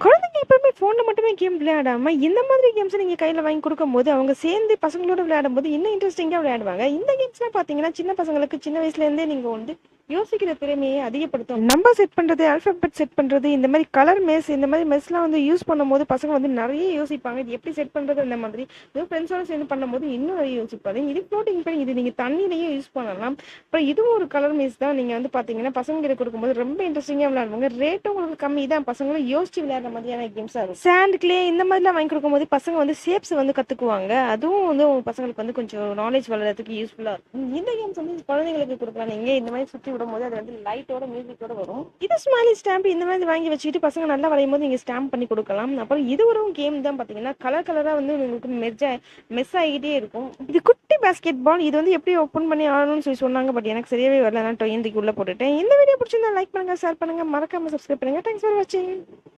குழந்தைங்க எப்பவுமே ஃபோன்ல மட்டுமே கேம் விளையாடாம, இந்த மாதிரி கேம்ஸ நீங்க கையில வாங்கி குடுக்கும்போது, அவங்க சேர்ந்து பசங்களோட விளையாடும்போது இன்னும் இன்ட்ரெஸ்டிங்கா விளையாடுவாங்க. இந்த கேம்ஸ்லாம் பார்த்தீங்கன்னா, சின்ன பசங்களுக்கு சின்ன வயசுலேருந்தே நீங்க வந்து யோசிக்கிற திறமையை அதிகப்படுத்தும். நம்பர் செட் பண்றது, ஆல்ஃபாபெட் செட் பண்றது, இந்த மாரி கலர் மெஸ் இந்த மாரி மெஸ்லாம் வந்து யூஸ் பண்ணும்போது பசங்க வந்து நெறைய யோசிப்பாங்க. இது எப்படி செட் பண்றது அந்த மாதிரி. இதுவும் ஃப்ரெண்ட்ஸோட சேர்ந்து பண்ணும்போது இன்னும் நெறைய யோசிப்பாங்க. இது ஃப்ளோட்டிங் பாயிண்ட் இது நீங்க தண்ணீலயும் யூஸ் பண்ணலாம். அப்புறம் இதுவும் ஒரு கலர் மெஸ் தான். நீங்க வந்து பார்த்தீங்கன்னா, பசங்க கிட்ட குடுக்கும்போது ரொம்ப இன்ட்ரெஸ்டிங்கா விளையாடுவாங்க. ரேட்டும் உங்களுக்கு கம்மி தான். பசங்களும் யோசிச்சு விளையாடுற மாதிரியான கேம்ஸா இருக்கும். சாண்ட், கிளே இந்த மாதிரிலாம் வாங்கி குடுக்கும்போது பசங்க வந்து ஷேப்ஸ் வந்து கத்துக்குவாங்க. அதுவும் வந்து உங்க பசங்களுக்கு வந்து கொஞ்சம் நாலேட்ஜ் வளர்றதுக்கு யூஸ்ஃபுல்லா இருக்கும். இந்த கேம்ஸ் வந்து குழந்தைங்களுக்கு குடுக்கலாம். நீங்க இந்த மாதிரி சுத்தி விடும்போது அது வந்து லைட்டோட மியூசிக்கோட வரும். இது ஸ்மைலி ஸ்டாம்ப் இந்த மாதிரி வாங்கி வச்சுக்கிட்டு பசங்க நல்லா வரையும்போது நீங்க ஸ்டாம்ப் பண்ணி கொடுக்கலாம். அப்புறம் இது ஒரு கேம் தான் பார்த்தீங்கன்னா, கலர் கலரா வந்து உங்களுக்கு மெஸ் ஆகிட்டே இருக்கும். இது குட்டி பாஸ்கெட் பால். இது வந்து எப்படி ஓப்பன் பண்ணி ஆடணும்னு சொல்லி சொன்னாங்க. பட் எனக்கு சரியாவே வரல. நான் டொயந்துக்கு உள்ள போட்டுட்டேன். இந்த வீடியோ பிடிச்சிருந்தா லைக் பண்ணுங்க, ஷேர் பண்ணுங்க, மறக்காம சப்ஸ்கிரைப் பண்ணுங்க. தேங்க்ஸ் ஃபார் வாட்சிங்.